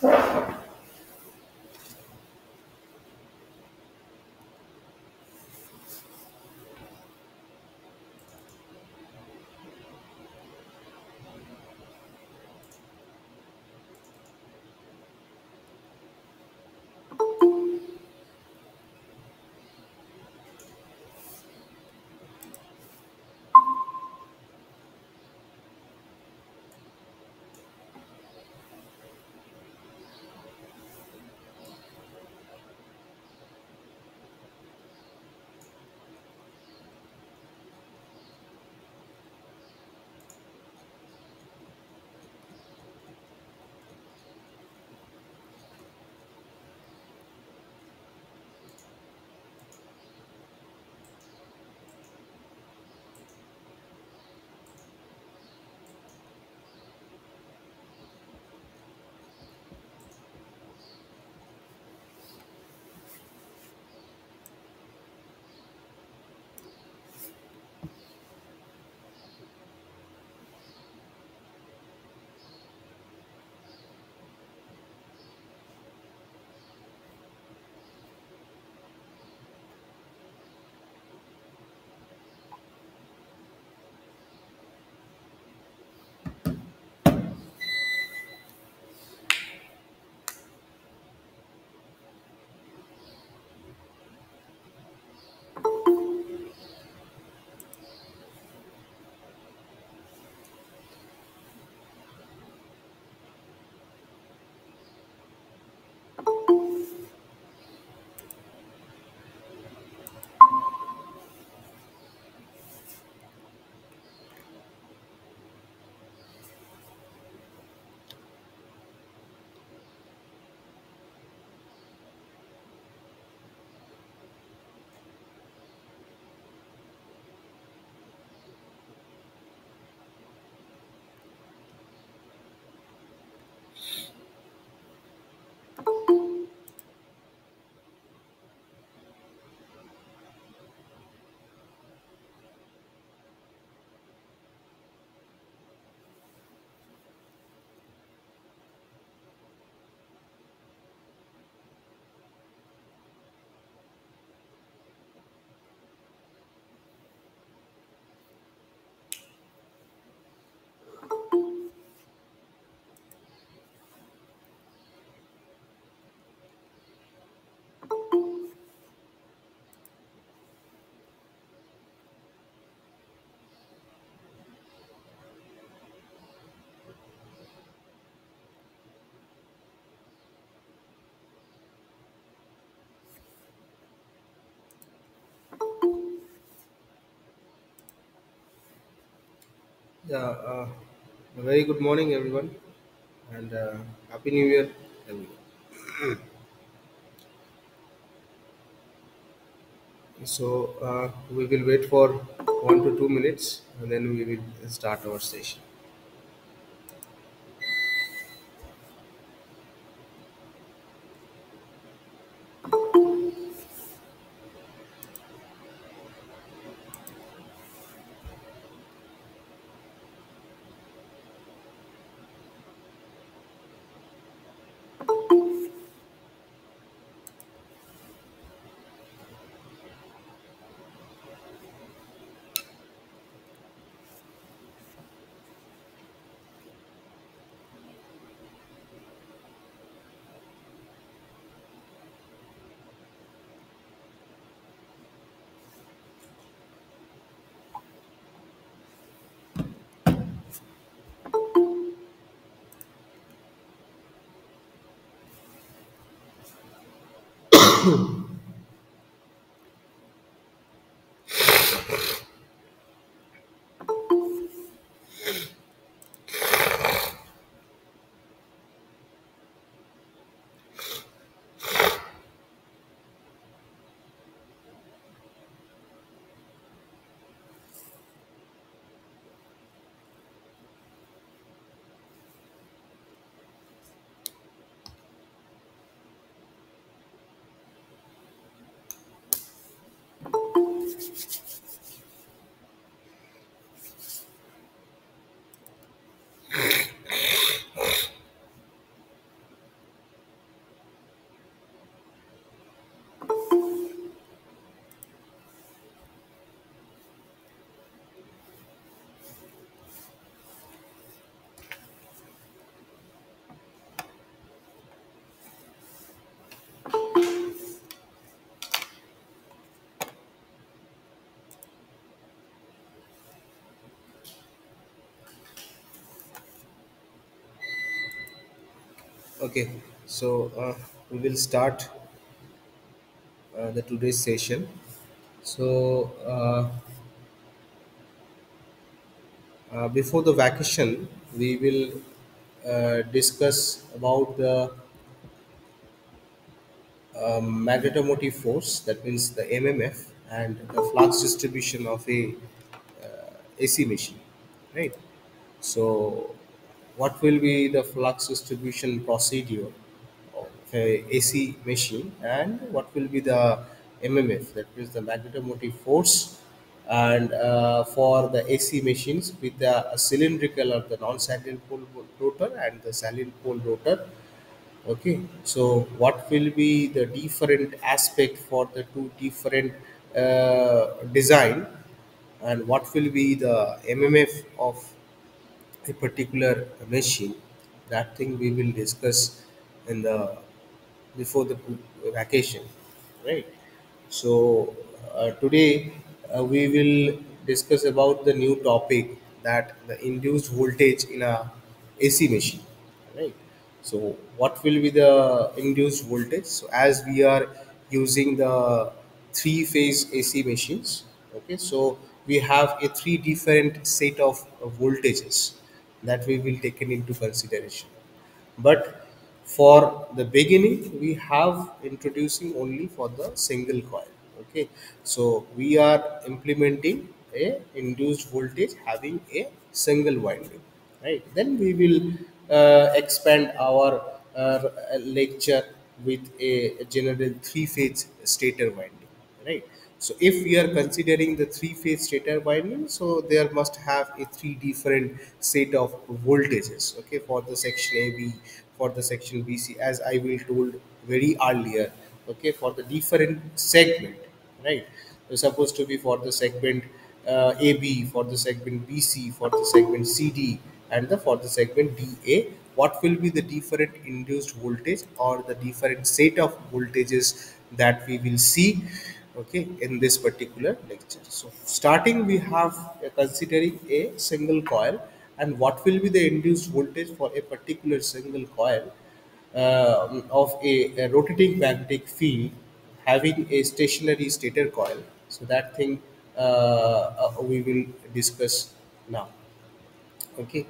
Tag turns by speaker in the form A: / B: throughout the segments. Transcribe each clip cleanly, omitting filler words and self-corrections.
A: Yeah, a very good morning, everyone, and Happy New Year, everyone. We will wait for 1 to 2 minutes, and then we will start our session. Okay, so we will start the today's session. So before the vacation, we will discuss about the magnetomotive force. That means the MMF and the flux distribution of a AC machine, right? So, what will be the flux distribution procedure of a AC machine, and what will be the MMF, that is the magnetomotive force, and for the AC machines with the cylindrical or the non-salient pole rotor and the salient pole rotor. Okay, so what will be the different aspect for the two different design, and what will be the MMF of a particular machine? That thing we will discuss in the before the vacation, right? So today we will discuss about the new topic, that the induced voltage in a AC machine, right? So what will be the induced voltage? So as we are using the three-phase AC machines, okay, so we have a three different set of voltages that we will taken into consideration. But for the beginning, we have introducing only for the single coil. Okay, so we are implementing a induced voltage having a single winding, right? Then we will expand our lecture with a general three-phase stator winding, right? So if we are considering the three-phase stator winding, so there must have a three different set of voltages, okay, for the section AB, for the section BC, as I will told very earlier, okay, for the different segment, right? It's supposed to be for the segment AB, for the segment BC, for the segment CD, and the for the segment DA. What will be the different induced voltage or the different set of voltages that we will see, okay, in this particular lecture? So starting we have considering a single coil, and what will be the induced voltage for a particular single coil of a rotating magnetic field having a stationary stator coil. So that thing we will discuss now. Okay,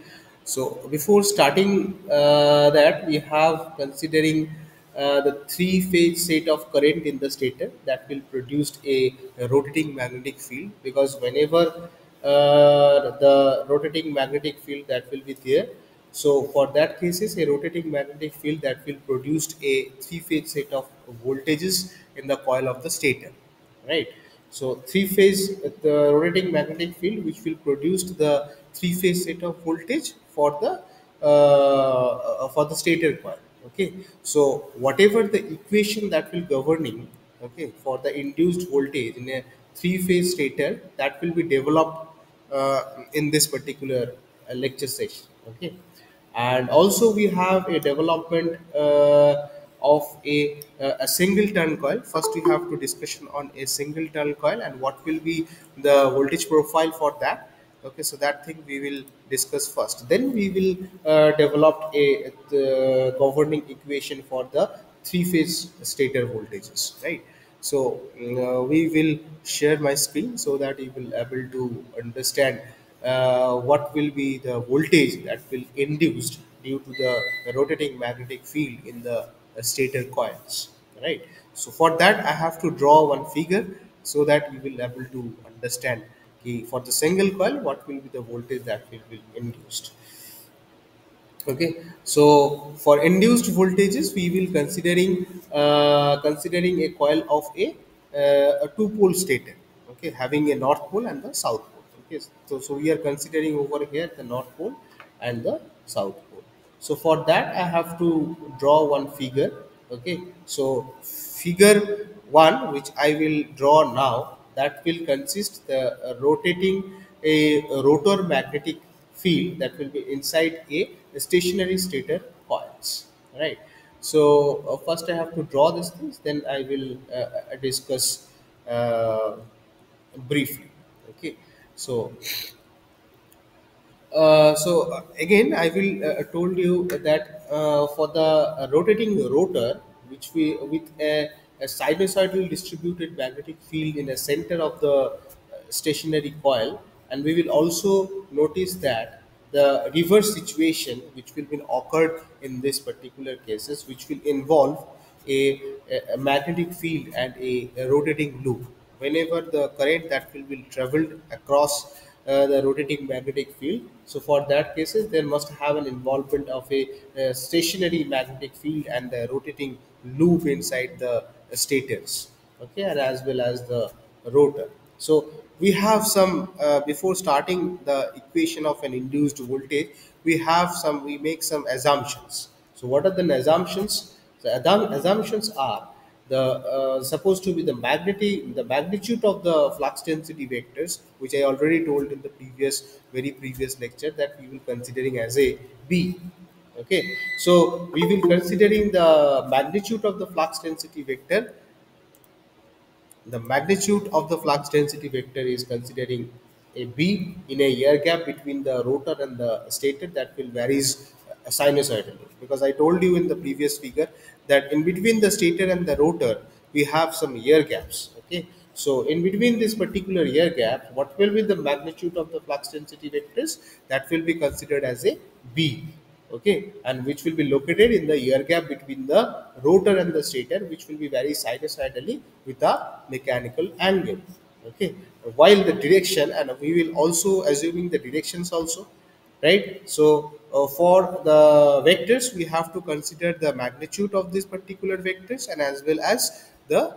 A: so before starting that, we have considering the three-phase set of current in the stator that will produce a rotating magnetic field, because whenever the rotating magnetic field that will be there, so for that cases a rotating magnetic field that will produce a three-phase set of voltages in the coil of the stator, right? So three phase the rotating magnetic field which will produce the three phase set of voltage for the stator coil. Okay, so whatever the equation that will governing, okay, for the induced voltage in a three phase stator, that will be developed in this particular lecture session. Okay, and also we have a development of a single turn coil. First we have to discussion on a single turn coil and what will be the voltage profile for that. Okay, so that thing we will discuss first, then we will develop the governing equation for the three phase stator voltages, right? So we will share my screen so that you will able to understand what will be the voltage that will induced due to the rotating magnetic field in the stator coils, right? So for that I have to draw one figure so that you will able to understand, for the single coil what will be the voltage that will be induced. Okay, so for induced voltages we will considering a coil of a two pole stator, okay, having a north pole and the south pole. Okay, so we are considering over here the north pole and the south pole. So for that I have to draw one figure. Okay, so figure one which I will draw now, that will consist the rotating a rotor magnetic field that will be inside a stationary stator coils, right? So first I have to draw these things, then I will discuss uh, briefly. Okay, so Again, I will told you that for the rotating rotor, which we with a sinusoidal distributed magnetic field in the center of the stationary coil, and we will also notice that the reverse situation, which will be occurred in this particular cases, which will involve a magnetic field and a rotating loop. Whenever the current that will be traveled across the rotating magnetic field, so for that cases there must have an involvement of a stationary magnetic field and a rotating loop inside the stators, okay, and as well as the rotor. So we have some before starting the equation of an induced voltage, we make some assumptions. So what are the assumptions? The assumptions are the supposed to be the magnitude of the flux density vectors, which I already told in the very previous lecture, that we will considering as a b. Okay, so we will considering the magnitude of the flux density vector. The magnitude of the flux density vector is considering a b in a air gap between the rotor and the stator, that will varies sinusoidally, because I told you in the previous figure that in between the stator and the rotor we have some air gaps. Okay, so in between this particular air gap, what will be the magnitude of the flux density vectors, that will be considered as a b. Okay, and which will be located in the air gap between the rotor and the stator, which will be very sinusoidally with a mechanical angle. Okay, while the direction, and we will also assuming the directions also, right? So for the vectors we have to consider the magnitude of these particular vectors, and as well as the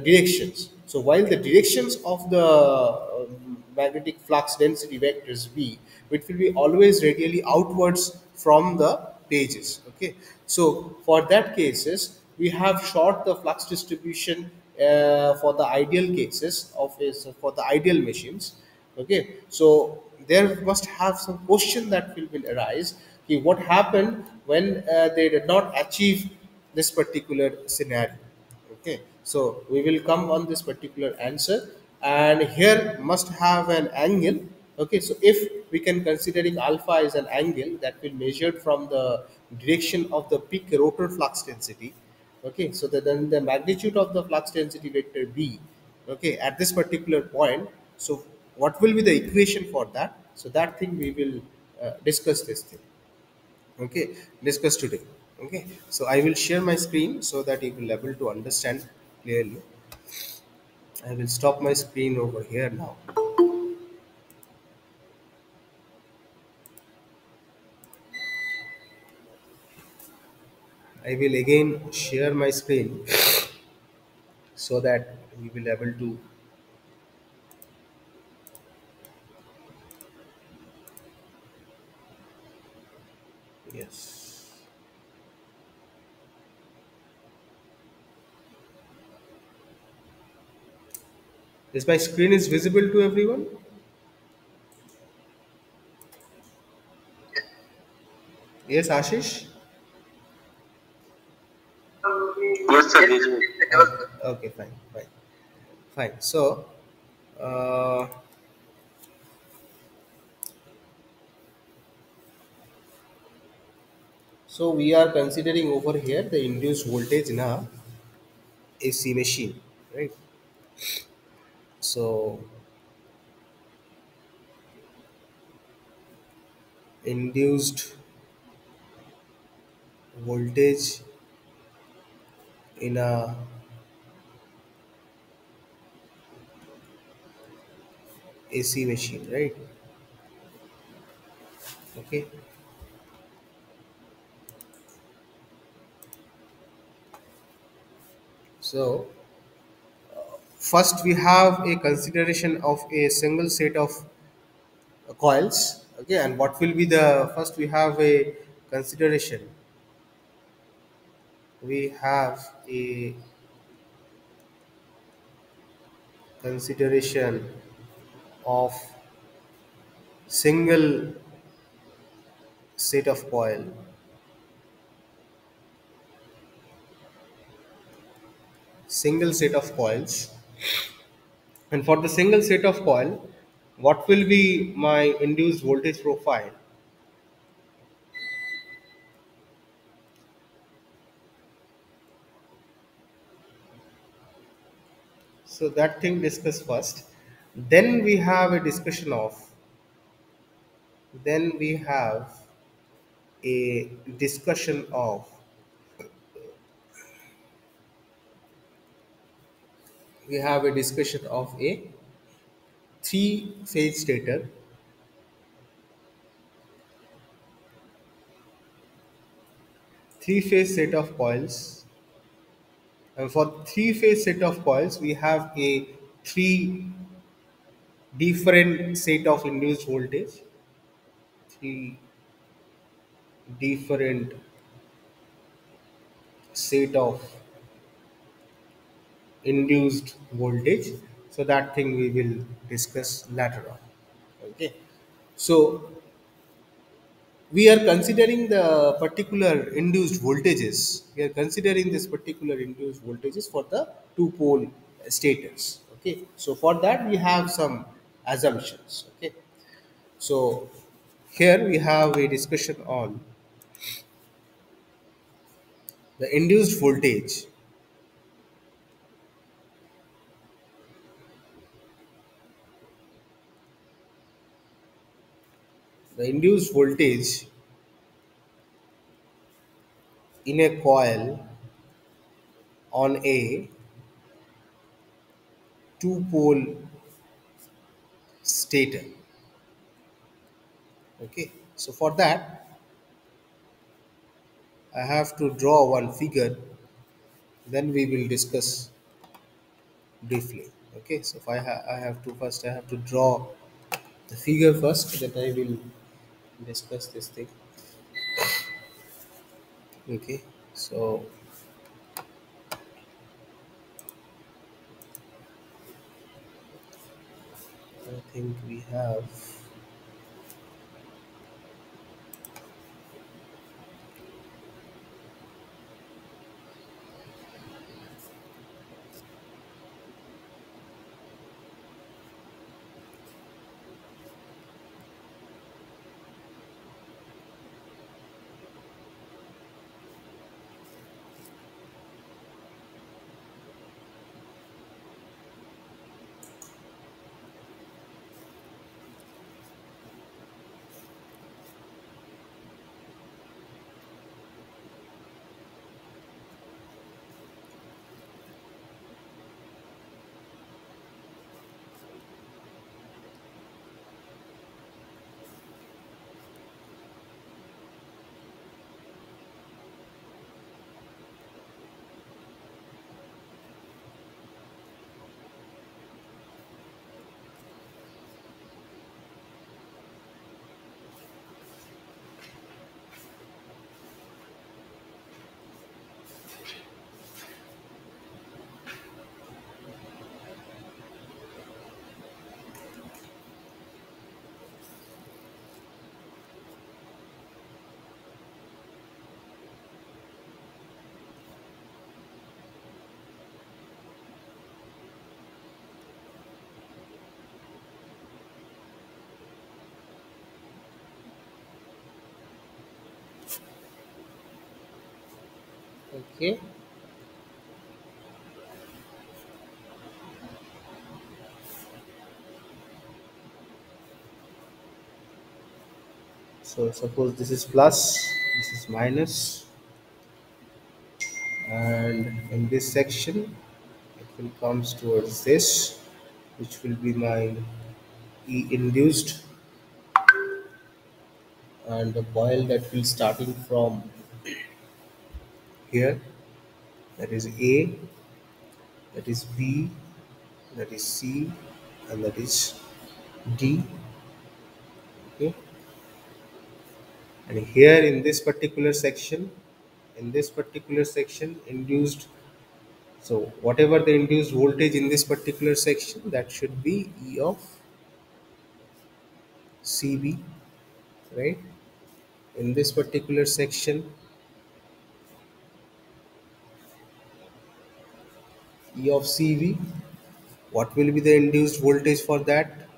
A: directions. So while the directions of the magnetic flux density vectors v, it will be always radially outwards from the pages. Okay, so for that cases we have short the flux distribution for the ideal cases of is for the ideal machines. Okay, so there must have some question that will arise. Okay, what happened when they did not achieve this particular scenario? Okay, so we will come on this particular answer, and here must have an angle. Okay, so if we can considering alpha is an angle that will measured from the direction of the peak rotor flux density. Okay, so then the magnitude of the flux density vector b, okay, at this particular point. So what will be the equation for that? So that thing we will discuss this thing. Okay, discuss today. Okay, so I will share my screen so that you will able to understand clearly. I will stop my screen over here now. I will again share my screen so that we will able to. Yes, is my screen is visible to everyone? Yes, Ashish.
B: Yes, sir. This is
A: Okay, okay, fine, fine, fine. Uh, so we are considering over here the induced voltage in a AC machine, right? So induced voltage in a AC machine, right? Okay. So first we have a consideration of a single set of coils. Okay, and what will be the first? We have a consideration. We have a consideration of single set of coil. Single set of coils, and for the single set of coil, what will be my induced voltage profile? So that thing discuss first. Then we have a discussion of, then we have a discussion of, we have a discussion of a three phase stator, three phase set of coils. And for three phase set of coils, we have a three different set of induced voltage, three different set of induced voltage. So that thing we will discuss later on. Okay, so we are considering the particular induced voltages, we are considering this particular induced voltages for the two pole stators. Okay, so for that we have some assumptions. Okay, so here we have a discussion on the induced voltage. The induced voltage in a coil on a two pole stator. Okay, so for that I have to draw one figure, then we will discuss briefly. Okay, so if I have to first, I have to draw the figure first, then I will discuss this thing. Okay, so I think we have, okay, so suppose this is plus, this is minus, and in this section it will comes towards this, which will be my E induced, and the coil that will starting from here, that is A, that is B, that is C, and that is D. Okay, and here in this particular section, in this particular section induced, so whatever the induced voltage in this particular section, that should be E of CB, right? In this particular section, E of CV, what will be the induced voltage for that?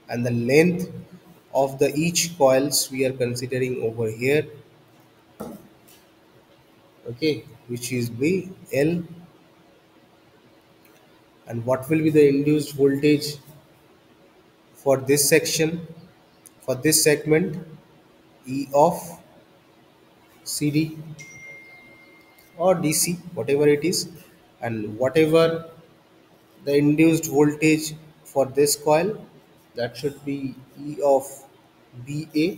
A: and the length of the each coils we are considering over here, okay, which is B L. And what will be the induced voltage for this section, for this segment, E of CD or DC, whatever it is, and whatever the induced voltage for this coil, that should be E of BA.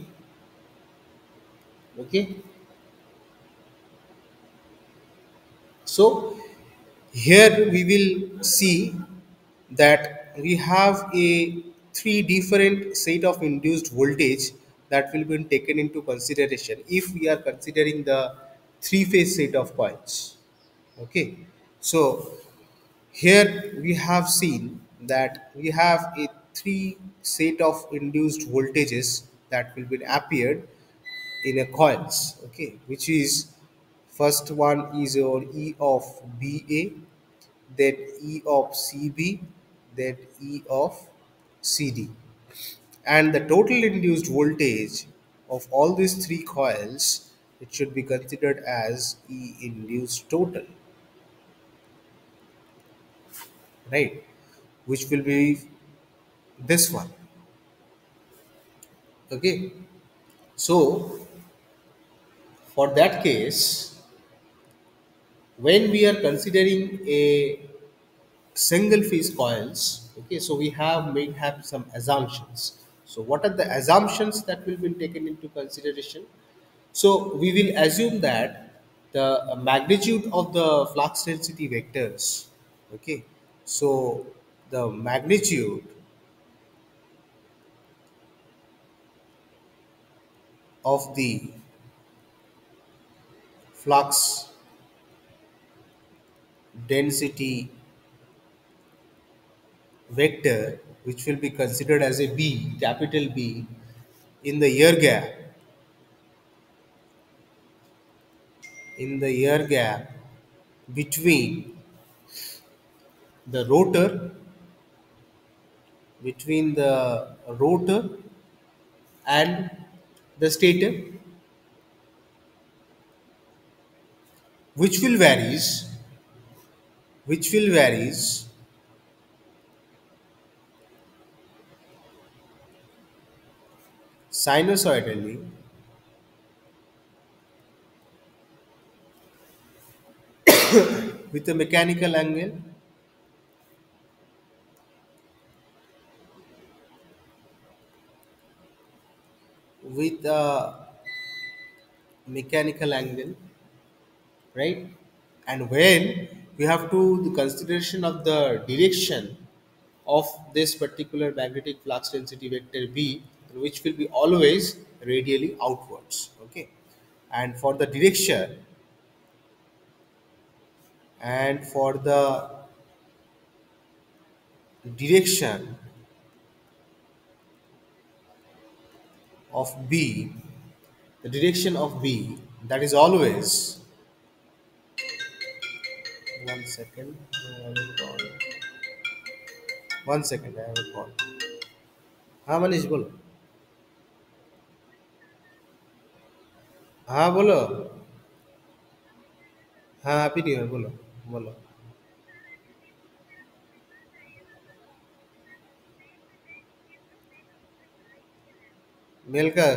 A: Okay, so here we will see that we have a three different set of induced voltage that will be taken into consideration if we are considering the three phase set of coils. Okay, so here we have seen that we have a three set of induced voltages that will be appeared in a coils, okay, which is first one is your E of BA, then E of CB, then E of CD. And the total induced voltage of all these three coils, it should be considered as E induced total, right? Which will be this one. Okay. So for that case, when we are considering a single phase coils, okay, so we have some assumptions. So what are the assumptions that will be taken into consideration? So we will assume that the magnitude of the flux density vectors, okay, so the magnitude of the flux density vector, which will be considered as a B, capital B, in the air gap, in the air gap between the rotor, between the rotor and the stator, which will varies, which will varies sinusoidally with a mechanical angle, with a mechanical angle, right? And when we have to the consideration of the direction of this particular magnetic flux density vector B, which will be always radially outwards, okay. And for the direction, and for the direction of B, the direction of B, that is always, one second, I have a call. One second, I have a call. हाँ मनीष बोलो. हाँ बोलो. हाँ happy new year बोलो. बोलो. Mail का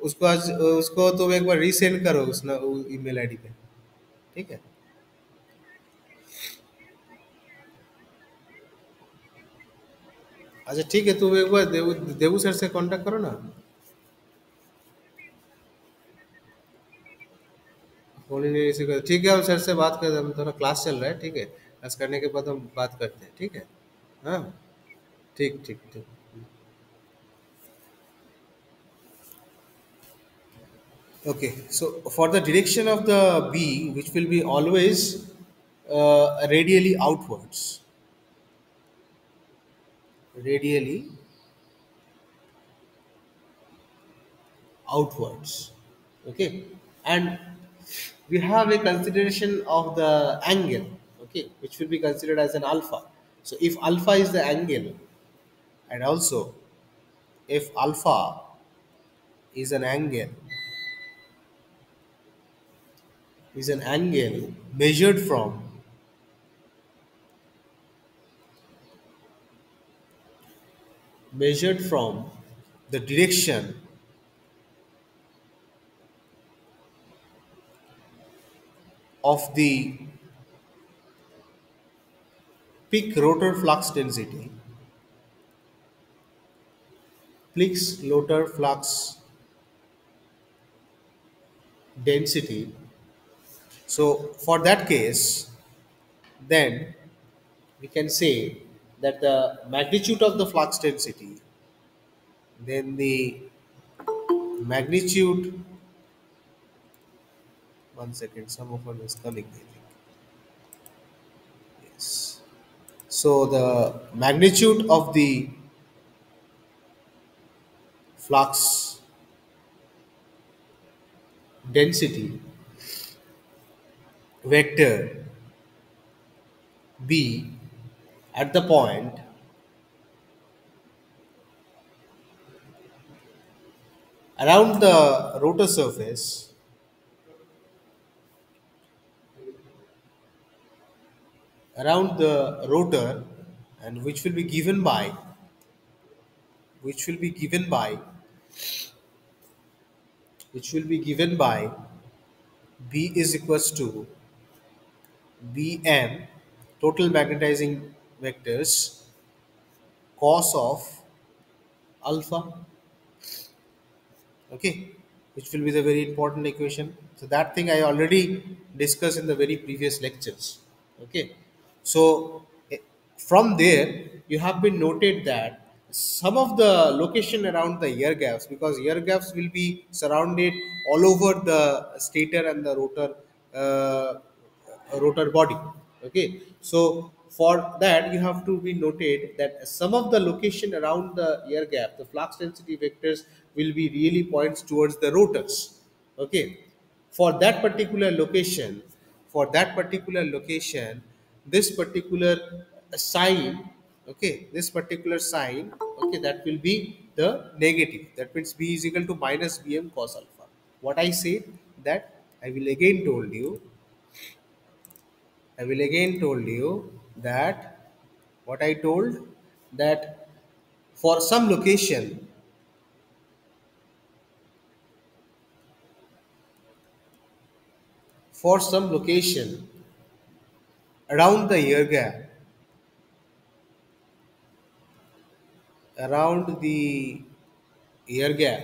A: उसको आज उसको तुम एक बार रीसेंड करो उस ना ईमेल आईडी पे. ठीक है. अच्छा ठीक है, तुम एक बार देवू देवू सर से कांटेक्ट करो ना. फोन ही नहीं रिसीव कर. ठीक है, हम सर से बात कर, हम थोड़ा क्लास चल रहा है. ठीक है, क्लास करने के बाद हम बात करते हैं. ठीक है. हाँ. ठीक ठीक ठीक. Okay, so for the direction of the B, which will be always radially outwards, radially outwards, okay, and we have a consideration of the angle, okay, which will be considered as an alpha. So if alpha is the angle, and also if alpha is an angle measured from the direction of the peak rotor flux density, density. So for that case, then we can say that the magnitude of the flux density, then the magnitude, one second, some of one is coming, I think. Yes. So the magnitude of the flux density vector B at the point around the rotor surface, around the rotor, and which will be given by B is equals to Bm total magnetizing vectors cos of alpha, okay, which will be the very important equation. So that thing I already discussed in the very previous lectures, okay. So eh, from there you have been noted that some of the location around the air gaps, because air gaps will be surrounded all over the stator and the rotor body, okay. So for that you have to be noted that some of the location around the air gap, the flux density vectors will be really points towards the rotors, okay. For that particular location, this particular sign, okay, this particular sign, okay, that will be the negative. That means B is equal to minus Bm cos alpha. What I said, that I will again told you, that what I told, that for some location, around the air gap, around the air gap,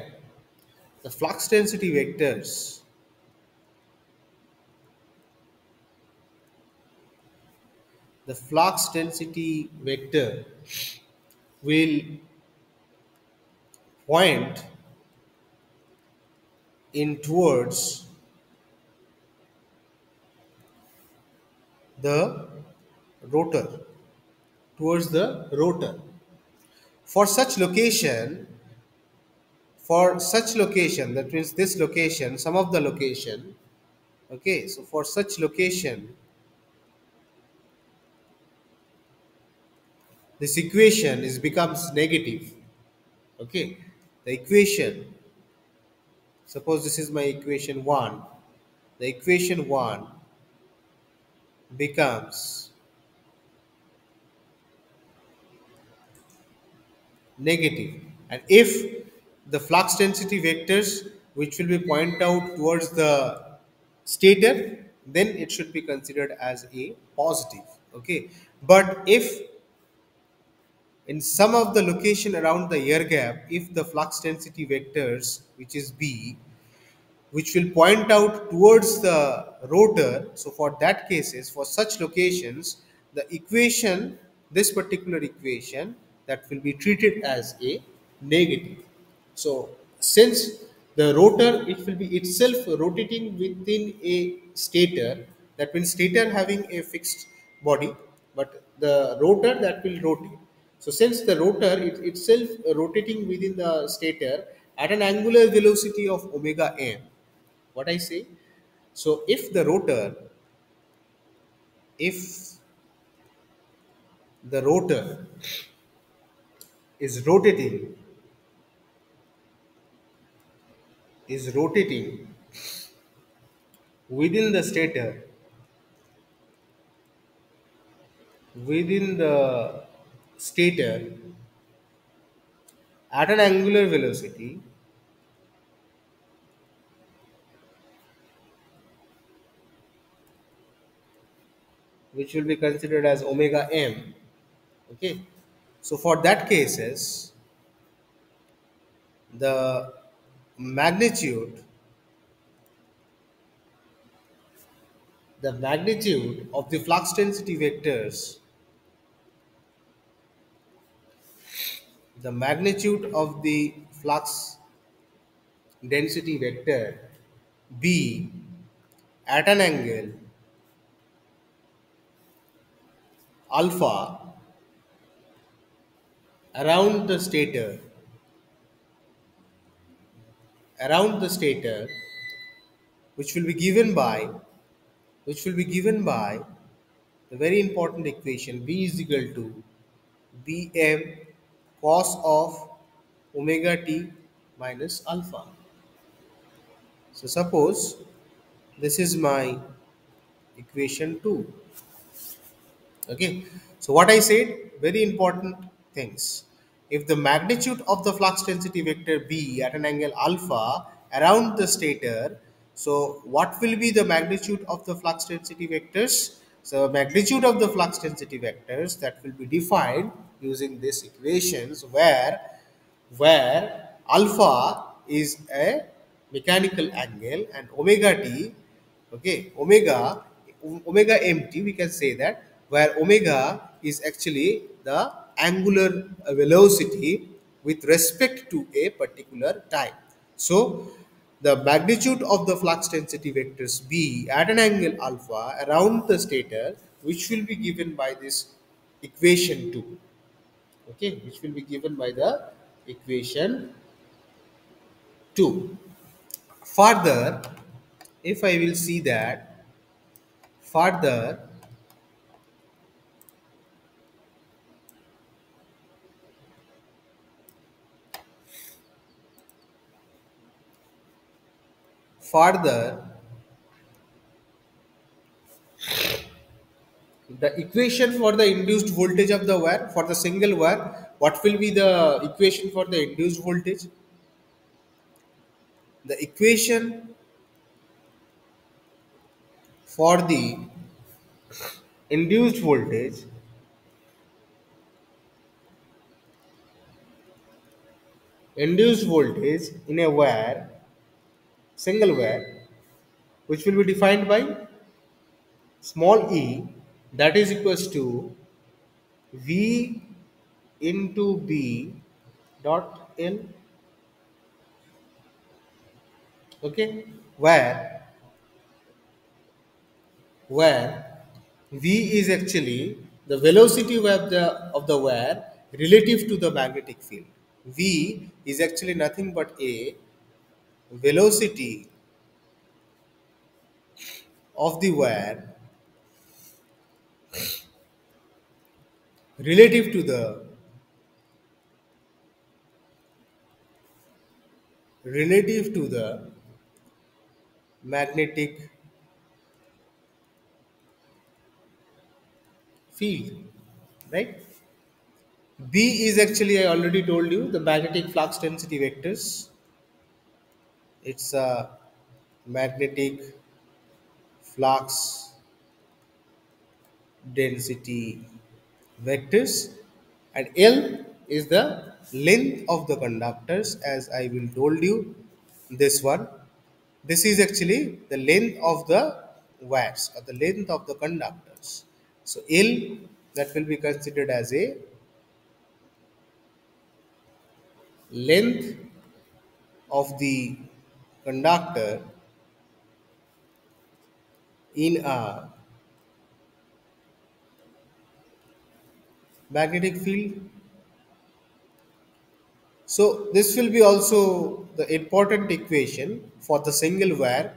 A: the flux density vectors, the flux density vector will point in the rotor, towards the rotor. For such location, that means this location, some of the location, okay. So for such location, this equation is becomes negative, okay. The equation, suppose this is my equation 1, the equation 1 becomes negative. And if the flux density vectors which will be point out towards the stator, then it should be considered as a positive, okay. But if in some of the location around the air gap, if the flux density vectors, which is B, which will point out towards the rotor, so for that cases, for such locations, the equation, this particular equation, that will be treated as a negative. So since the rotor, it will be itself rotating within a stator, that means stator having a fixed body, but the rotor that will rotate. So since the rotor it itself rotating within the stator at an angular velocity of omega m, what I say, so if the rotor is rotating is rotating within the stator, within the stator at an angular velocity which will be considered as omega m. Okay, so for that cases, the magnitude the magnitude of the flux density vectors, the magnitude of the flux density vector b at an angle alpha around the stator, around the stator, which will be given by which will be given by the very important equation b is equal to bm cos of omega t minus alpha. So suppose this is my equation 2. Okay, so what I said, very important things. If the magnitude of the flux density vector b at an angle alpha around the stator, so what will be the magnitude of the flux density vectors? So magnitude of the flux density vectors that will be defined using these equations, where alpha is a mechanical angle and omega t, okay, omega mt, we can say that, where omega is actually the angular velocity with respect to a particular time. So the magnitude of the flux density vectors b at an angle alpha around the stator, which will be given by this equation 2, okay, which will be given by the equation 2. Further, if I will see that further, further the equation for the induced voltage of the wire for the single wire, what will be the equation for the induced voltage? The equation for the induced voltage, induced voltage in a wire, single wire, which will be defined by small e, that is equals to v into b dot l. Okay, where v is actually the velocity of the wire relative to the magnetic field. V is actually nothing but a velocity of the wire relative to the relative to the magnetic field, right? B is actually, I already told you, the magnetic flux density vectors. It's a magnetic flux density vectors, and L is the length of the conductors, as I will told you. This one, this is actually the length of the wires or the length of the conductors. So L, that will be considered as a length of the conductor in a magnetic field. So this will be also the important equation for the single wire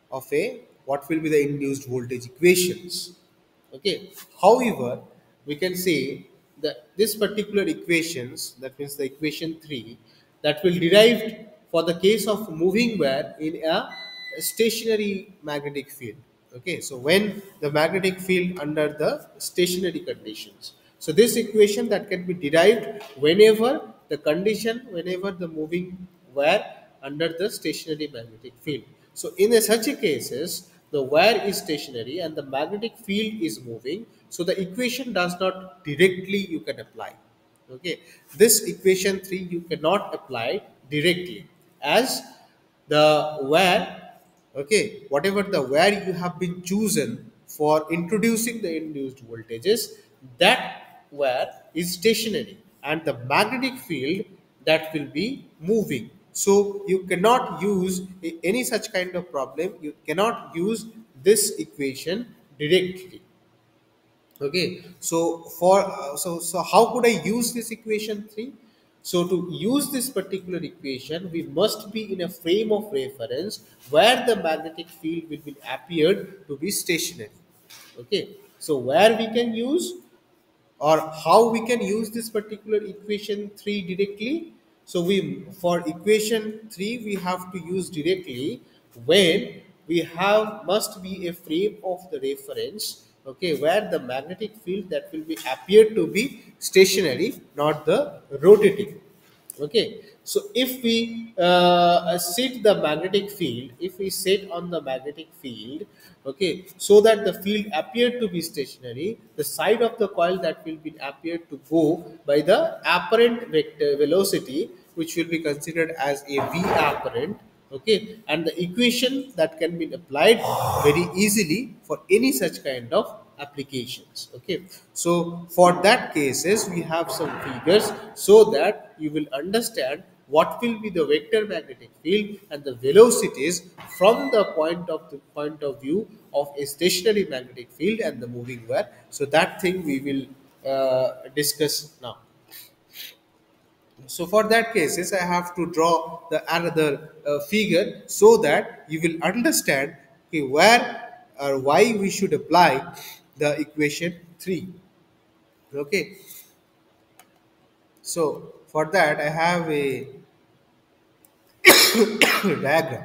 A: of a, what will be the induced voltage equations. Okay. However, we can say that this particular equations, that means the equation 3, that will derived for the case of moving wire in a stationary magnetic field. Okay, so when the magnetic field under the stationary conditions. So this equation that can be derived whenever the moving wire under the stationary magnetic field. So in such a cases, the wire is stationary and the magnetic field is moving. So the equation does not directly you can apply. Okay, this equation 3 you cannot apply directly, as the where, okay, whatever the where you have been chosen for introducing the induced voltages, that where is stationary and the magnetic field that will be moving. So you cannot use any such kind of problem, you cannot use this equation directly. Okay, so so how could I use this equation 3? So to use this particular equation, we must be in a frame of reference where the magnetic field will be appeared to be stationary. Okay, so where we can use, or how we can use this particular equation 3 directly. So we, for equation 3 we have to use directly when we have must be a frame of the reference, okay, where the magnetic field that will be appear to be stationary, not the rotating. Okay, so if we set the magnetic field, if we set on the magnetic field, okay, so that the field appeared to be stationary, the side of the coil that will be appeared to go by the apparent vector velocity, which will be considered as a v apparent. Okay, and the equation that can be applied very easily for any such kind of applications. Okay, so for that cases we have some figures so that you will understand what will be the vector magnetic field and the velocities from the point of view of a stationary magnetic field and the moving wire. So that thing we will discuss now. So for that cases, I have to draw the another figure so that you will understand, okay, where or why we should apply the equation 3. Okay. So for that I have a diagram.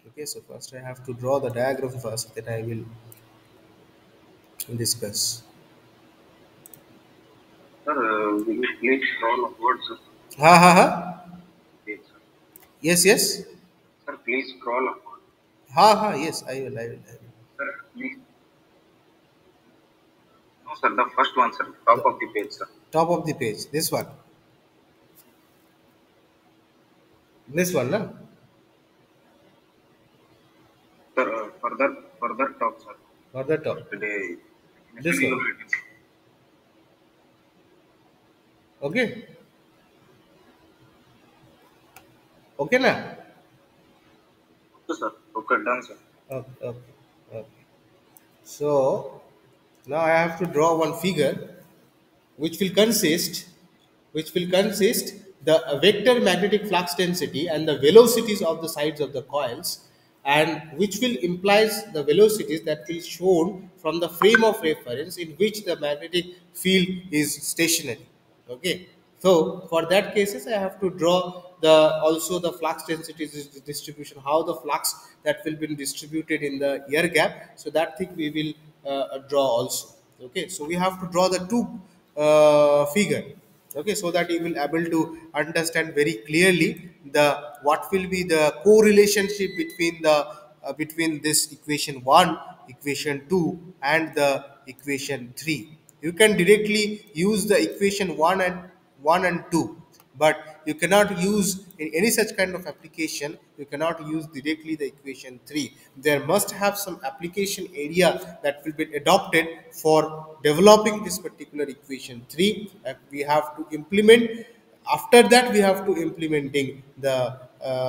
A: Okay. So first I have to draw the diagram first, then I will discuss.
B: Sir, will you please scroll upwards, sir?
A: Ha ha ha.
B: Yes, sir.
A: Yes, yes.
B: Sir, please scroll upward.
A: Ha ha. Yes, I will. I will. I will.
B: Sir, please. No, sir, the first one, sir. Top of the page, sir.
A: Top of the page. This one. This one, na?
B: Sir, further top, sir.
A: Further top.
B: Today.
A: This one. Okay. Okay, na?
B: Okay, sir. Okay, done, sir.
A: Okay, okay, okay. So now I have to draw one figure which will consist the vector magnetic flux density and the velocities of the sides of the coils, and which will implies the velocities that will shown from the frame of reference in which the magnetic field is stationary. Okay, so for that cases I have to draw the also the flux density distribution, how the flux that will be distributed in the air gap. So that thing we will draw also. Okay, so we have to draw the two figure. Okay, so that you will able to understand very clearly the what will be the correlationship between the between this equation 1, equation 2 and the equation 3. You can directly use the equation 1 and 2, but you cannot use in any such kind of application, you cannot use directly the equation 3. There must have some application area that will be adopted for developing this particular equation 3, and we have to implement. After that we have to implementing the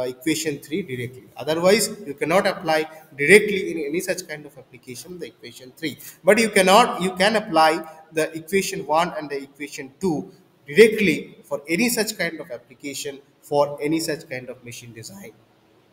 A: equation 3 directly, otherwise you cannot apply directly in any such kind of application the equation 3, but you can apply the equation 1 and the equation 2 directly for any such kind of application, for any such kind of machine design,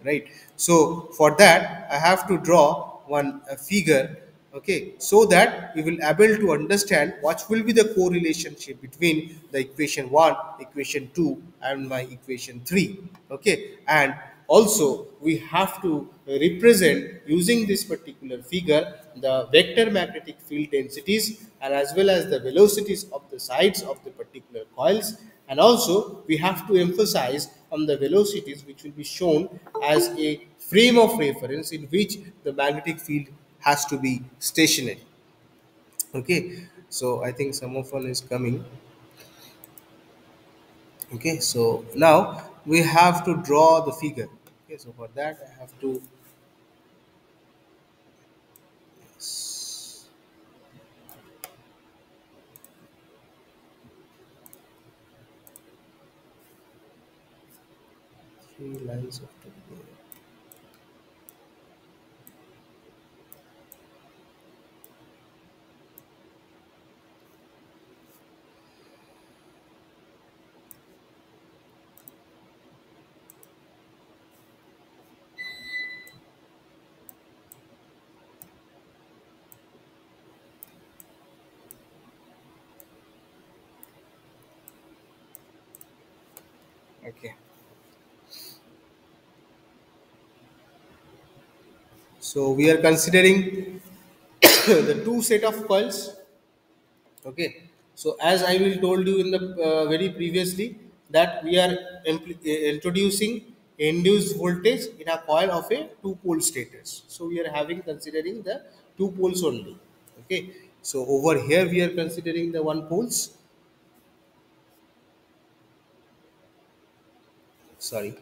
A: right? So for that I have to draw one figure Okay, so that we will able to understand what will be the correlationship between the equation 1, equation 2 and my equation 3. Okay, and also we have to represent using this particular figure the vector magnetic field densities and as well as the velocities of the sides of the particular coils, and also we have to emphasize on the velocities which will be shown as a frame of reference in which the magnetic field has to be stationary. Okay, so I think some of one is coming. Okay, so now we have to draw the figure. Okay, so for that I have to three lines of the. Okay, so we are considering the two set of coils. Okay, so as I will told you in the very previously that we are introducing induced voltage in a coil of a two pole status, so we are having considering the two poles only. Okay, so over here we are considering the one poles. Sorry,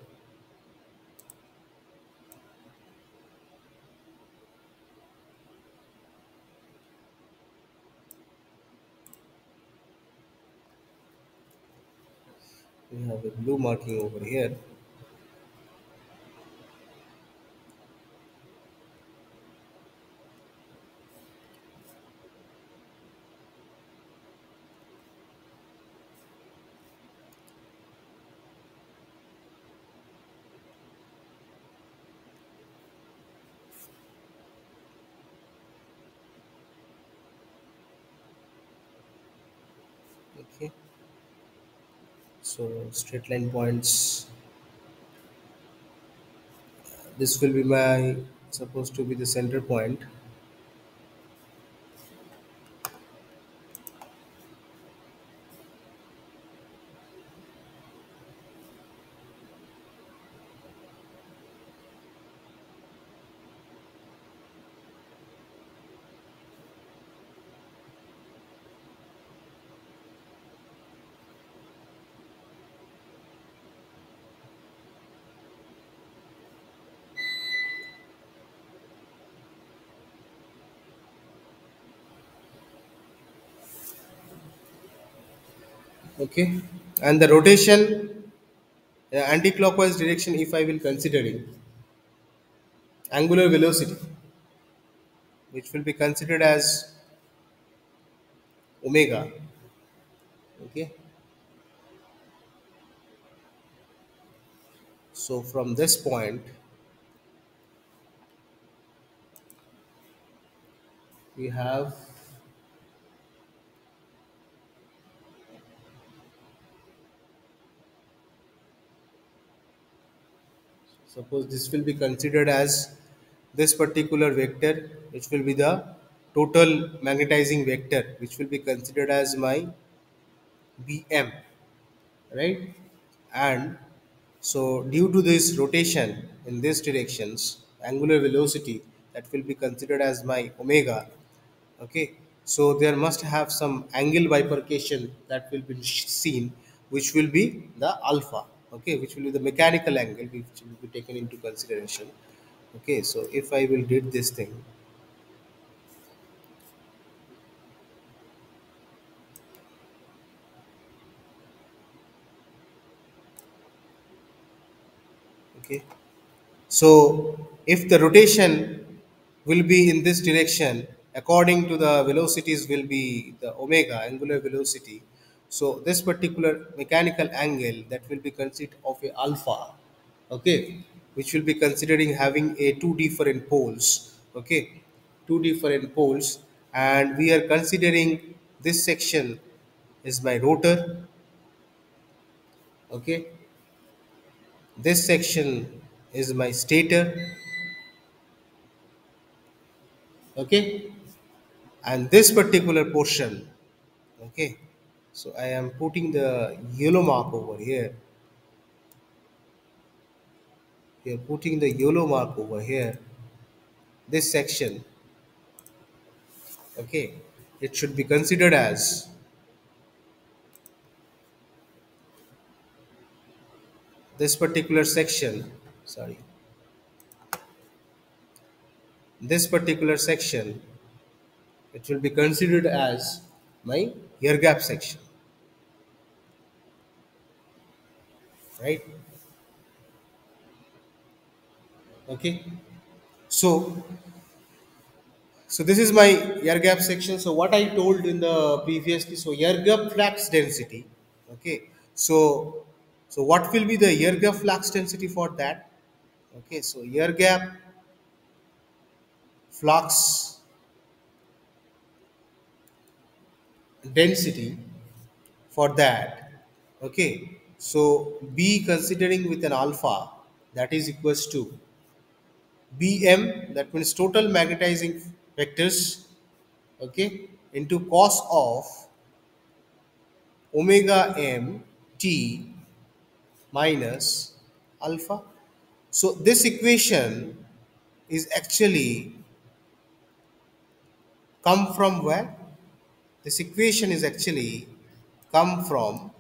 A: we have a blue marking over here. Okay, so straight line points, this will be my supposed to be the center point. Okay, and the rotation anti-clockwise direction, if I will considering angular velocity, which will be considered as omega. Okay, so from this point we have, suppose this will be considered as this particular vector, which will be the total magnetizing vector, which will be considered as my bm, right? And so due to this rotation in these directions, angular velocity, that will be considered as my omega. Okay, so there must have some angle bifurcation that will be seen, which will be the alpha. Okay, which will be the mechanical angle which will be taken into consideration. Okay, so if I will did this thing. Okay, so if the rotation will be in this direction, according to the velocities will be the omega, angular velocity. So this particular mechanical angle that will be considered of a alpha, okay, which will be considering having a two different poles, okay, two different poles, and we are considering this section is my rotor. Okay, this section is my stator. Okay, and this particular portion, okay, so I am putting the yellow mark over here. We are putting the yellow mark over here. This section, okay, it should be considered as this particular section. Sorry, this particular section, it will be considered as my air gap section, right? Okay, so this is my air gap section. So what I told in the previously, so air gap flux density. Okay, so what will be the air gap flux density for that? Okay, so air gap flux density for that. Okay, so B considering with an alpha, that is equals to Bm, that means total magnetizing vectors, okay, into cos of omega m t minus alpha. So this equation is actually come from where? This equation is actually come from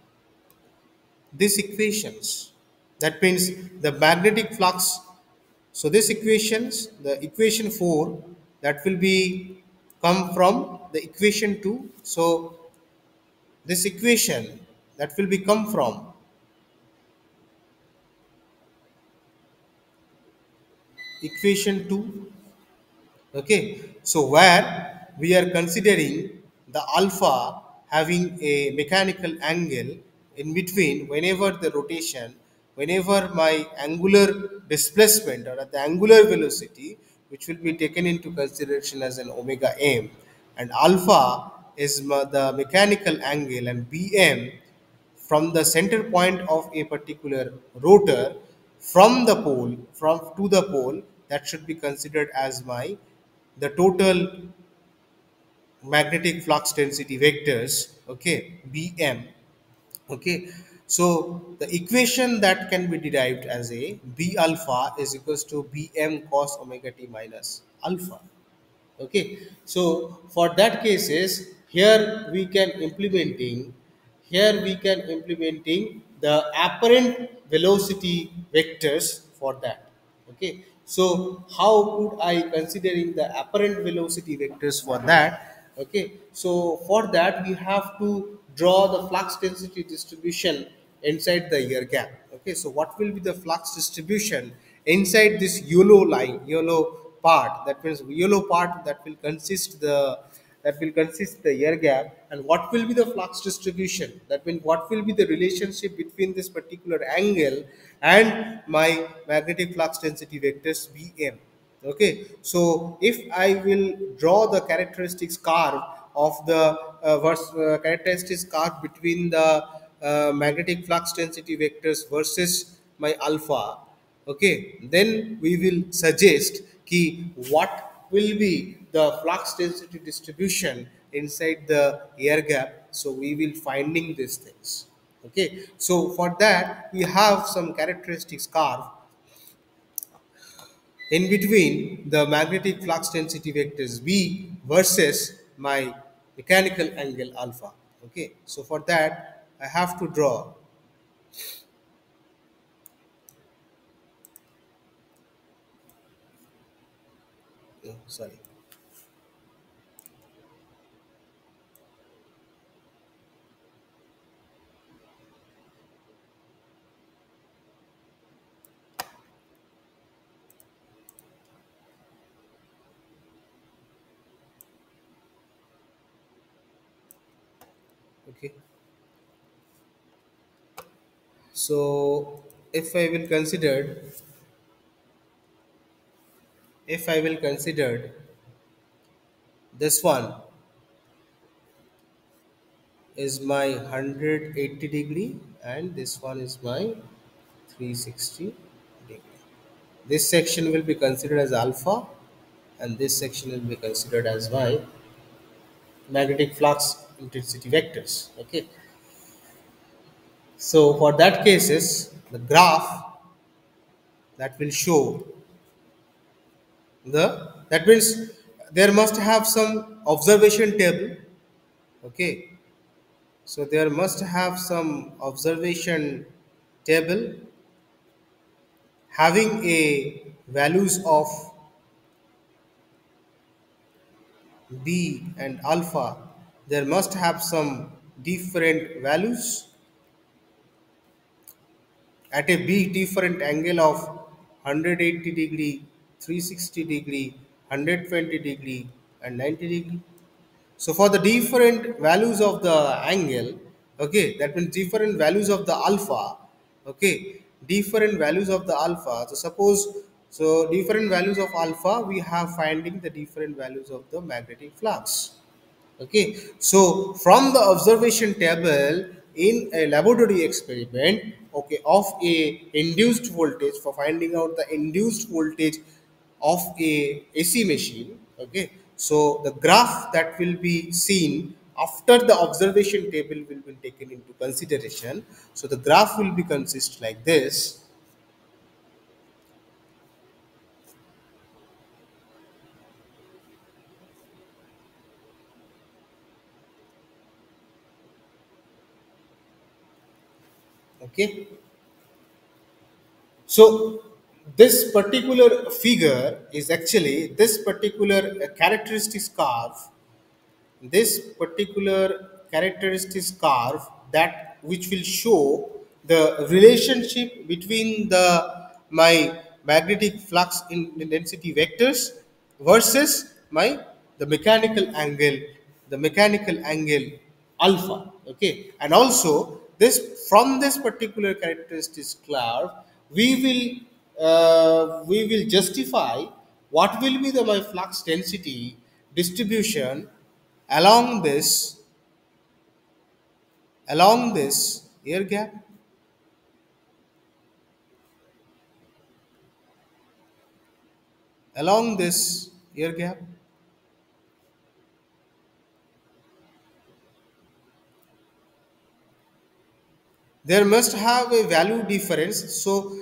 A: these equations. That means the magnetic flux. So this equations, the equation 4, that will be come from the equation 2. So this equation that will be come from equation 2. Okay, so where we are considering the alpha having a mechanical angle in between whenever the rotation, whenever my angular displacement or the angular velocity, which will be taken into consideration as an omega m, and alpha is the mechanical angle, and bm from the center point of a particular rotor from the pole from to the pole, that should be considered as my the total magnetic flux density vectors, okay, bm. Okay, so the equation that can be derived as a b alpha is equals to bm cos omega t minus alpha. Okay, so for that cases, here we can implementing the apparent velocity vectors for that. Okay, so how could I considering the apparent velocity vectors for that? Okay, so for that we have to draw the flux density distribution inside the air gap. Okay, so what will be the flux distribution inside this yellow part? That means yellow part that will consist the air gap, and what will be the flux distribution? That means what will be the relationship between this particular angle and my magnetic flux density vectors bm. Okay, so if I will draw the characteristics curve of the characteristics curve between the magnetic flux density vectors versus my alpha, okay, then we will suggest ki what will be the flux density distribution inside the air gap. So we will finding these things. Okay, so for that we have some characteristics curve in between the magnetic flux density vectors V versus my mechanical angle alpha. Okay, so for that I have to draw, oh, sorry. Okay, so if I will consider if I will consider this one is my 180 degree and this one is my 360 degree. This section will be considered as alpha and this section will be considered as my magnetic flux intensity vectors. Okay, so for that cases the graph that will show the, that means there must have some observation table. Okay, so there must have some observation table having a values of b and alpha. There must have some different values at a b different angle of 180 degree, 360 degree, 120 degree and 90 degree. So for the different values of the angle, okay, that means different values of the alpha, okay, different values of the alpha. So suppose, so different values of alpha, we have finding the different values of the magnetic flux. Okay, so from the observation table in a laboratory experiment, okay, of a induced voltage, for finding out the induced voltage of a AC machine, okay, so the graph that will be seen after the observation table will be taken into consideration. So the graph will be consist like this. Okay, so this particular figure is actually this particular characteristics curve, this particular characteristics curve that which will show the relationship between the my magnetic flux intensity vectors versus my the mechanical angle alpha. Okay, and also this, from this particular characteristics curve we will justify what will be the my flux density distribution along this air gap, along this air gap. There must have a value difference. So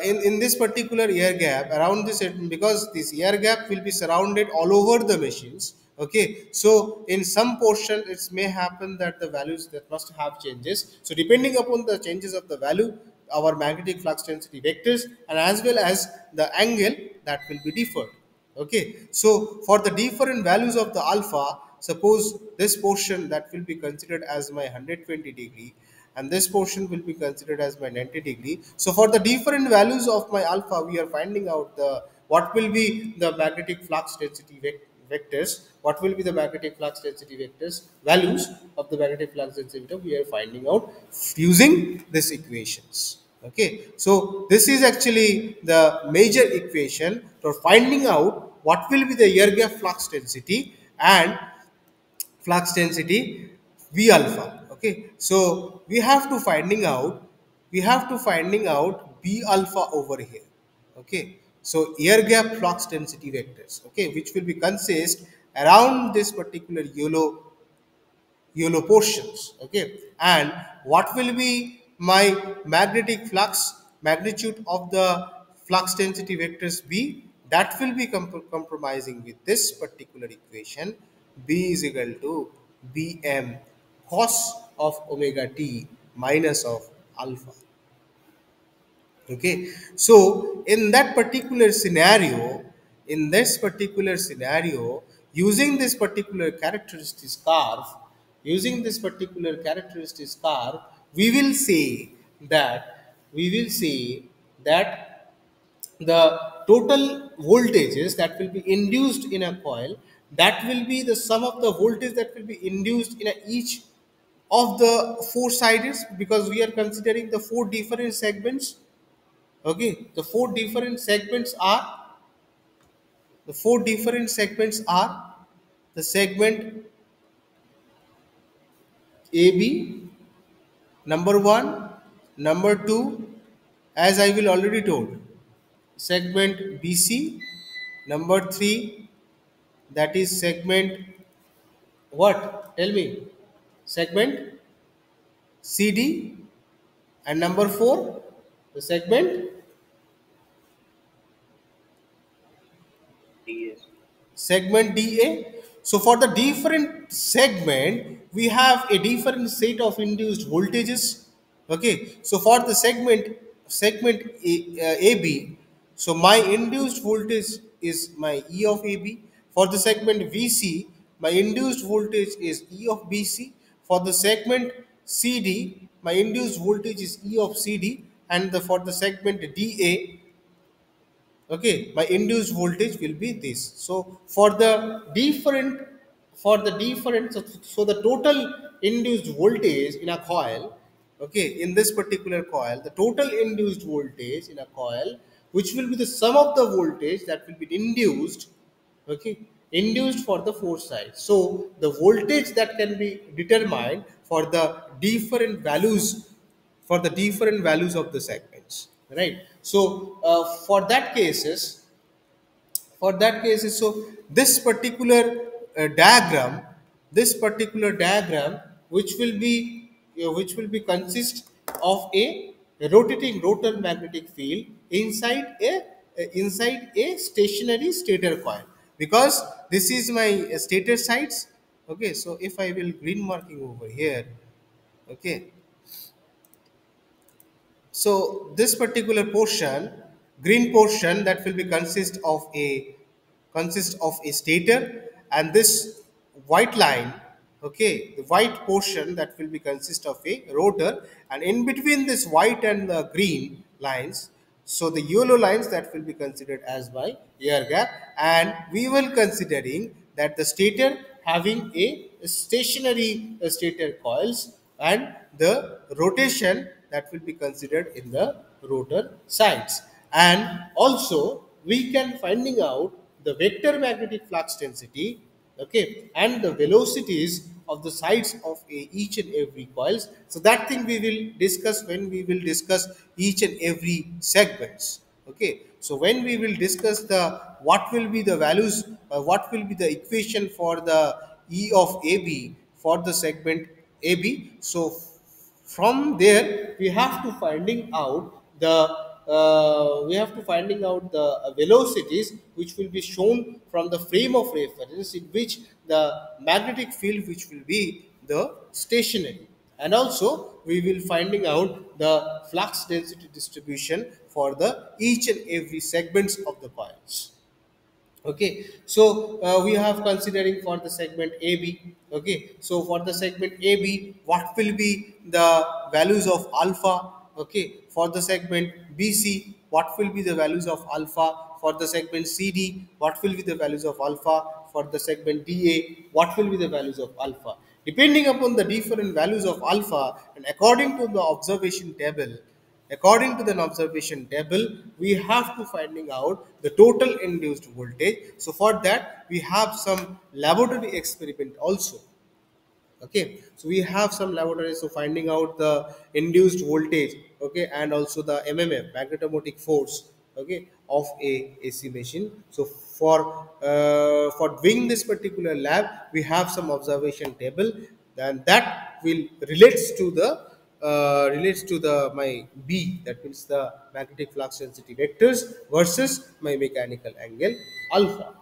A: in this particular air gap around this, because this air gap will be surrounded all over the machines. Okay, so in some portion it may happen that the values that must have changes. So depending upon the changes of the value, our magnetic flux density vectors and as well as the angle that will be differed. Okay, so for the different values of the alpha, suppose this portion that will be considered as my 120 degree and this portion will be considered as my 90 degree. So for the different values of my alpha, we are finding out the what will be the magnetic flux density vectors, what will be the magnetic flux density vectors, values of the magnetic flux density vector we are finding out using these equations. Okay, so this is actually the major equation for finding out what will be the air gap flux density and flux density V alpha. Okay, so we have to finding out B alpha over here. Okay, so air gap flux density vectors, okay, which will be consist around this particular yellow portions. Okay, and what will be my magnetic flux magnitude of the flux density vectors b, that will be compromising with this particular equation. B is equal to bm cos of omega t minus of alpha. Okay, so in that particular scenario, using this particular characteristics curve, we will say that the total voltages that will be induced in a coil, that will be the sum of the voltage that will be induced in each of the four sides, because we are considering the four different segments. Okay, the four different segments are the segment AB, number 1, number 2, as I will already told, segment BC, number 3, that is segment what? Tell me. Segment CD, and number 4, the segment
B: DS.
A: segment DA. So for the different segment, we have a different set of induced voltages. Okay. So for the segment AB, so my induced voltage is my E of AB. For the segment VC, my induced voltage is E of BC. For the segment CD, my induced voltage is E of CD, and for the segment DA, okay, my induced voltage will be this. So so the total induced voltage in a coil, okay, in this particular coil, the total induced voltage in a coil, which will be the sum of the voltage that will be induced, okay, induced for the four sides. So the voltage that can be determined for the different values, of the segments, right? So for that cases, so this particular diagram, which will be consist of a rotating rotor magnetic field inside a stationary stator coil, because this is my stator sides. Okay, so if I will green marking over here, okay, so this particular portion, green portion, that will be consist of a stator, and this white line, okay, the white portion, that will be consist of a rotor, and in between this white and the green lines, so the yellow lines, that will be considered as my air gap, and we will considering that the stator having a stationary stator coils, and the rotation that will be considered in the rotor sides. And also we can finding out the vector magnetic flux density, okay, and the velocities of the sides of each and every coils. So that thing we will discuss when we will discuss each and every segments. Okay, so when we will discuss the what will be the values, what will be the equation for the E of AB for the segment AB. So from there we have to finding out the velocities, which will be shown from the frame of reference, in which the magnetic field, which will be the stationary, and also we will finding out the flux density distribution for the each and every segments of the coils. Okay, so we have considering for the segment AB. Okay, so for the segment AB, what will be the values of alpha? Okay, for the segment BC, what will be the values of alpha? For the segment CD, what will be the values of alpha? For the segment DA, what will be the values of alpha? Depending upon the different values of alpha, and according to the observation table, we have to finding out the total induced voltage. So for that, we have some laboratory experiment also. Okay, so we have some laboratories, so finding out the induced voltage, okay, and also the mmf, magnetomotive force, okay, of a AC machine. So for doing this particular lab, we have some observation table, and that will relates to the my B, that means the magnetic flux density vectors versus my mechanical angle alpha.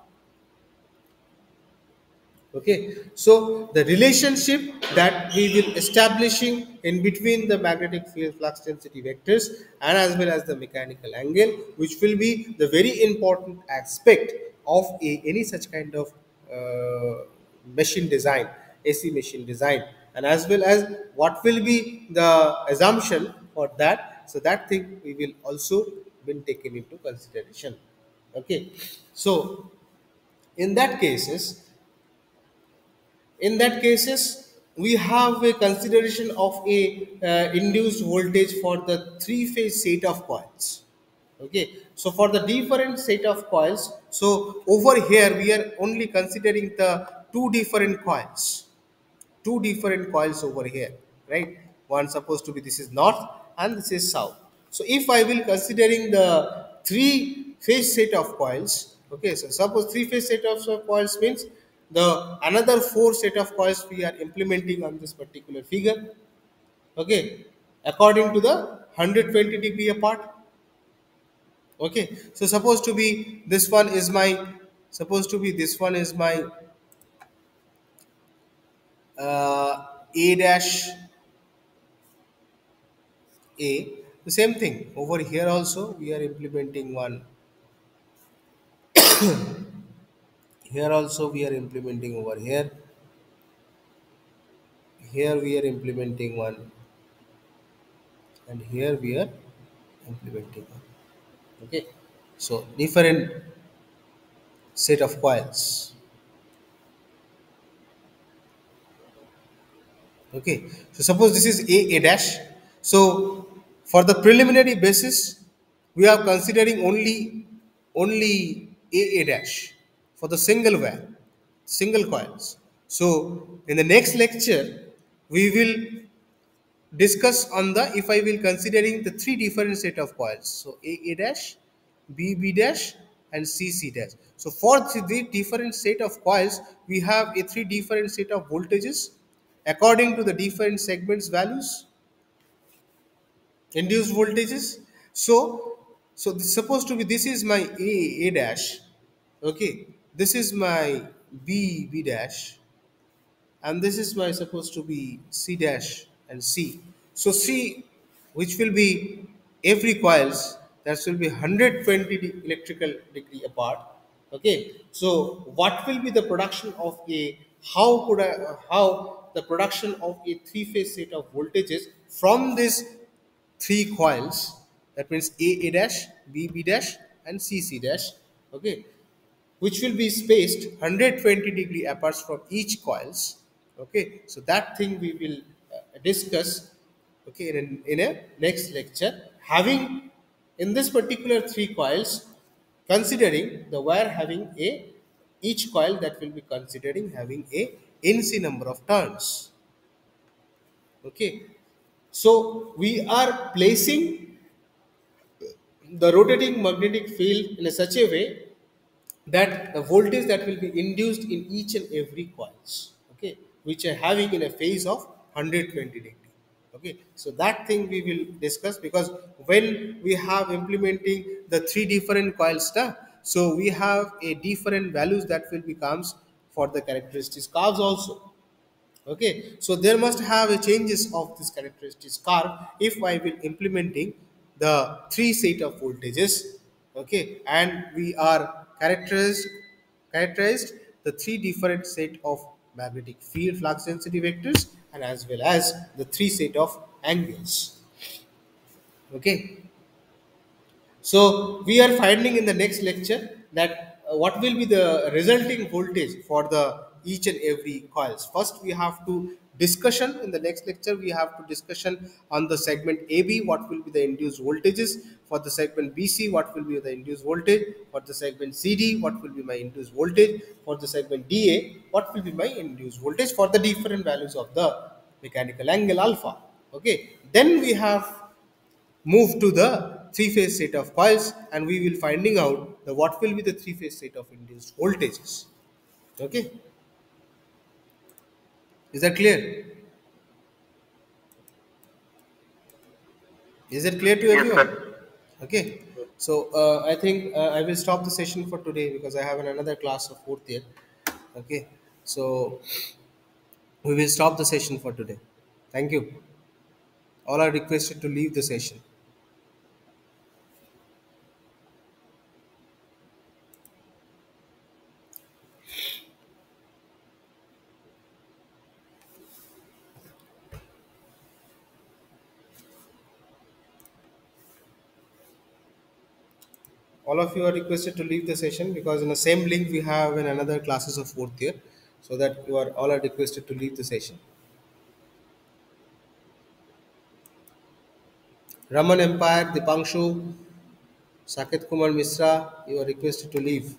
A: Okay, so the relationship that we will establishing in between the magnetic field flux density vectors and as well as the mechanical angle, which will be the very important aspect of any such kind of machine design, AC machine design, and as well as what will be the assumption for that. So that thing we will also been taken into consideration. Okay, so in that cases we have a consideration of a induced voltage for the three phase set of coils. Okay, so for the different set of coils, so over here we are only considering the two different coils, over here, right? One supposed to be, this is north and this is south. So if I will considering the three phase set of coils, okay, so suppose three phase set of coils means the another four set of coils we are implementing on this particular figure, okay, according to the 120-degree apart. Okay, so supposed to be this one is my, supposed to be this one is my a dash a. The same thing over here also we are implementing one. Here also we are implementing over here. Here we are implementing one, and here we are implementing one. Okay, so different set of coils. Okay, so suppose this is a dash. So for the preliminary basis, we are considering only a dash for the single wire, single coils. So in the next lecture, we will discuss on the, if I will considering the three different set of coils. So a dash, b dash, and c dash. So for the different set of coils, we have a three different set of voltages according to the different segments values, induced voltages. So this supposed to be, this is my a dash, okay, this is my b dash, and this is my supposed to be C dash and C. So C, which will be every coils, that will be 120 electrical degree apart. Okay, so what will be the production of a, how could I, how the production of a three phase set of voltages from this three coils, that means a dash, b dash, and c dash, okay, which will be spaced 120-degree apart from each coils. Okay, so that thing we will discuss, okay, in a next lecture, having in this particular three coils, considering the wire having a, each coil that will be considering having a NC number of turns. Okay, so we are placing the rotating magnetic field in a such a way that the voltage that will be induced in each and every coils, okay, which are having in a phase of 120-degree. Okay, so that thing we will discuss, because when we have implementing the three different coils now, so we have a different values that will becomes for the characteristics curves also. Okay, so there must have a changes of this characteristics curve if I will implementing the three set of voltages. Okay, and we are characterized the three different set of magnetic field flux density vectors, and as well as the three set of angles. Okay, so we are finding in the next lecture that what will be the resulting voltage for the each and every coils. First, we have to discussion in the next lecture. We have to discussion on the segment AB. What will be the induced voltages for the segment BC? What will be the induced voltage for the segment CD? What will be my induced voltage for the segment DA? What will be my induced voltage for the different values of the mechanical angle alpha? Okay. Then we have move to the three phase set of coils, and we will finding out the what will be the three phase set of induced voltages. Okay, is that clear? Is it clear to
B: Yes,
A: everyone?
B: sir.
A: Okay, so I think I will stop the session for today because I have another class of fourth year. Okay, so we will stop the session for today. Thank you. All are requested to leave the session. All of you are requested to leave the session because in the same link we have in another classes of fourth year, so that you are all are requested to leave the session. Raman Empire, Dipangshu, Saket Kumar Misra, you are requested to leave.